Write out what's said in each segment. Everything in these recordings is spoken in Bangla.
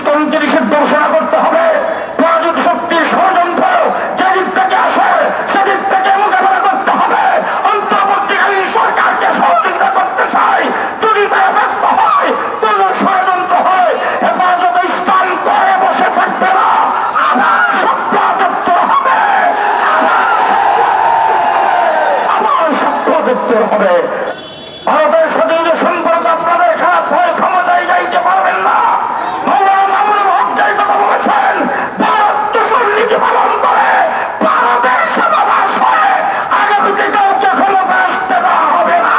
ইসকনকে নিষিদ্ধ ঘোষণা করতে হবে। পরাজিত শক্তির ষড়যন্ত্র যেদিক থেকে আসে সেদিক থেকে মোকাবেলা করতে হবে। অন্তর্বর্তীকালীন সরকারকে সহযোগিতা করতে চাই। যদি তারা ব্যর্থ হয়, কোন ষড়যন্ত্র হয়, হেফাজত ইসলাম করে বসে থাকবে না। আবার সভ্যযুক্ত হবে, আবার সভ্যযুক্ত হবে। ভারতের সাথে যে সম্পর্ক আপনাদের খারাপ হয়, ক্ষমতায় যাইতে পারবেন না। মৌলানা মামুনুল হক যে কথা বলেছেন, ভারত দূষণ নীতি পালন করে ভারতের সেবাদাস হয়ে আগামীতে কাউকে ক্ষমতায় আসতে দেওয়া হবে না।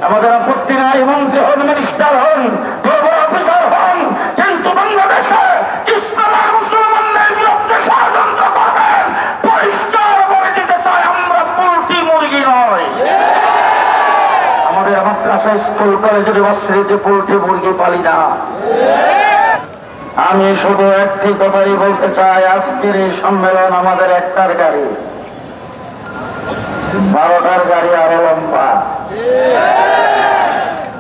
আমাদের আপত্তি নাই, মন্ত্রী হন, মিনিস্টার হন, বড় অফিসার হন, কিন্তু বাংলাদেশে ইসলাম আর মুসলমানদের বিরুদ্ধে ষড়যন্ত্র করবেন। পরিষ্কার বলে দিতে চাই, আমরা পোল্ট্রি মুরগি নয়। আমাদের মাদ্রাসা, স্কুল, কলেজ, ইউনিভার্সিটিতে পোল্ট্রি মুরগি পালি না। আমি শুধু একটি কথাই বলতে চাই, আজকের এই সম্মেলন আমাদের একটার গাড়ি, 12টার গাড়ি আরো লম্বা।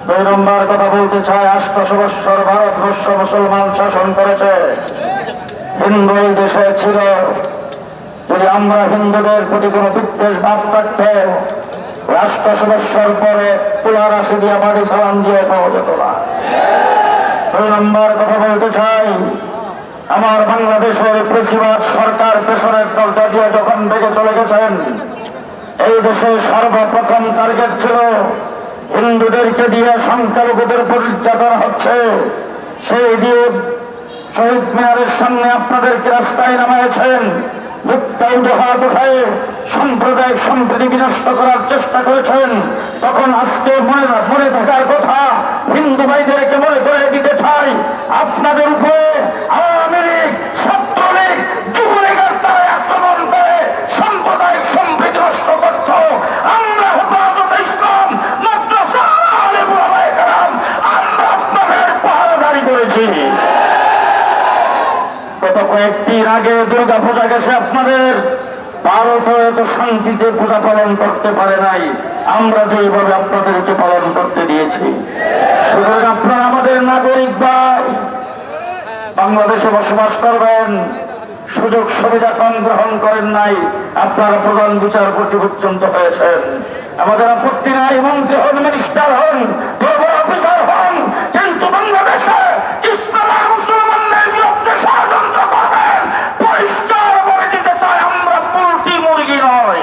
2 নম্বর কথা বলতে চাই, 800 বৎসর ভারতবর্ষ মুসলমান শাসন করেছে, হিন্দু এই দেশে ছিল। যদি আমরা হিন্দুদের প্রতি কোনো বিদ্বেষ ভাব থাকত, 800 বৎসর পরে পুলারাশি দিয়ে বাড়ি সালাম দিয়ে পাওয়া যেত না। 2 নম্বর কথা বলতে চাই, আমার বাংলাদেশের ফ্যাসিবাদ সরকার পেছনের দলটা দিয়ে যখন বেগে চলে গেছেন, এই দেশে সর্বপ্রথম টার্গেট ছিল হিন্দুদেরকে দিয়ে সংখ্যালঘুদের উপর নির্যাতন হচ্ছে। সেই দিয়ে শহীদ মিনারের সামনে আপনাদেরকে রাস্তায় নামিয়েছেন, মিথ্যা হাত উঠায় সাম্প্রদায়িক সম্প্রীতি বিনষ্ট করার চেষ্টা করেছেন। তখন আজকে মনে থাকার কথা, হিন্দু ভাইদেরকে মনে করে দিতে চাই, আপনাদের উপরে আওয়ামী লীগ, ছাত্রলীগ, যুবলীগের তারা আক্রমণ করে সাম্প্রদায়িক সম্প্রীতি নষ্ট করত। আমরা হেফাজত ইসলাম, মাদ্রাসা, আলেম ওলামায়ে কেরাম, আমরা আপনাদের পাহারাদারি করেছি। গত কয়েকদিন আগে দুর্গা পূজা গেছে আপনাদের, ভারত এত শান্তিতে পূজা পালন করতে পারে নাই, আমরা যেভাবে আপনাদেরকে পালন করতে দিয়েছি। সুতরাং আপনারা আমাদের নাগরিক ভাই, বাংলাদেশে বসবাস করবেন, সুযোগ সুবিধা কম গ্রহণ করেন নাই, আপনারা প্রধান বিচারপতি পর্যন্ত হয়েছেন। আমাদের আপত্তি নাই, মন্ত্রী হন, মিনিস্টার হন, বড় অফিসার হন, কিন্তু বাংলাদেশে ইসলাম আর মুসলমানদের বিরুদ্ধে ষড়যন্ত্র করবেন। পরিষ্কার বলে দিতে চাই, আমরা পোল্ট্রি মুরগি নয়।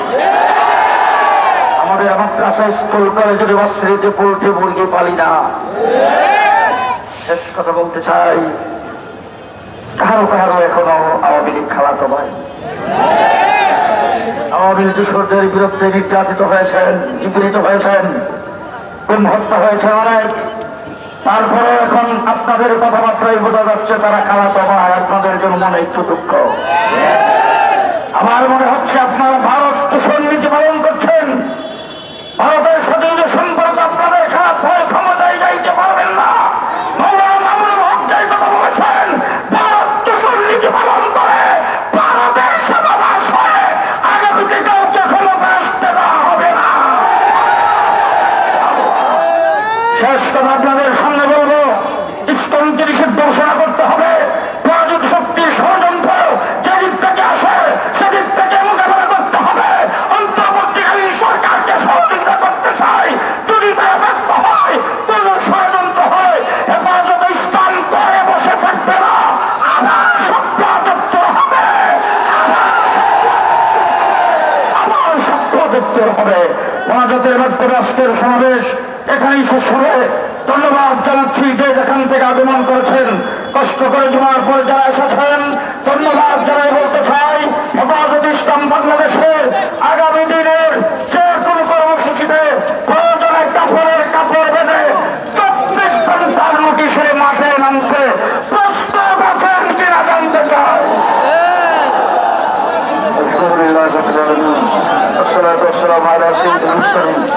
আমাদের মাদ্রাসা, স্কুল, কলেজ, ইউনিভার্সিটিতে পোল্ট্রি মুরগি পালি না। শেষ কথা বলতে চাই, কারো কারো এখনো আওয়ামী লীগ খালাতো ভাই, আওয়ামী লীগ কৃষকদের বিরুদ্ধে নির্যাতিত হয়েছেন, নিপীড়িত হয়েছেন, গুম হত্যা হয়েছে অনেক। তারপরে এখন আপনাদের কথাবার্তায় বোঝা যাচ্ছে তারা খালাতো ভাই, আপনাদের জন্য মনে একটু দুঃখ। আমার মনে হচ্ছে আপনারা ভারত দূষণ নীতি পালন করছেন। ভারতের সাথে যে সম্পর্ক আপনাদের খারাপ হয়, ক্ষমতায় যাইতে পারবেন না। মৌলানা মামুনুল হক যে কথা বলেছেন, ভারত দূষণ নীতি পালন করে ভারতের সেবাদাস হয়ে আগামীতে কাউকে ক্ষমতায় আসতে দেওয়া হবে না। শেষ কথা আপনাদের সামনে বলবো, ইসকনকে নিষিদ্ধ ঘোষণা করতে হবে। পরাজিত শক্তির ষড়যন্ত্র যেদিক থেকে আসে সেদিক থেকে মোকাবেলা করতে হবে। অন্তর্বর্তীকালীন সরকারকে সহযোগিতা করতে চাই। যদি তারা ব্যর্থ হয়, কোন ষড়যন্ত্র হয়, হেফাজত ইসলাম করে বসে থাকবে না। আবার সভ্যযুক্ত হবে, আবার সভ্যযুক্ত হবে। মোনাজাতের মাধ্যমে আজকের সমাবেশ এখানেই শেষ হবে। ধন্যবাদ জানাচ্ছি যে যেখান থেকে আগমন করেছেন, কষ্ট করে জমার পরে যারা এসেছেন, ধন্যবাদ জানাই বলতে চাই, হেফাজত ইসলাম বাংলাদেশের আগামী দিনের যে কোনো কর্মসূচিতে প্রয়োজনে কাপড় বেঁধে 24 ঘন্টার নোটিশে মাঠে নামতে প্রস্তুত আছেন কিনা জানতে চাই। আসসালামু আলাইকুম।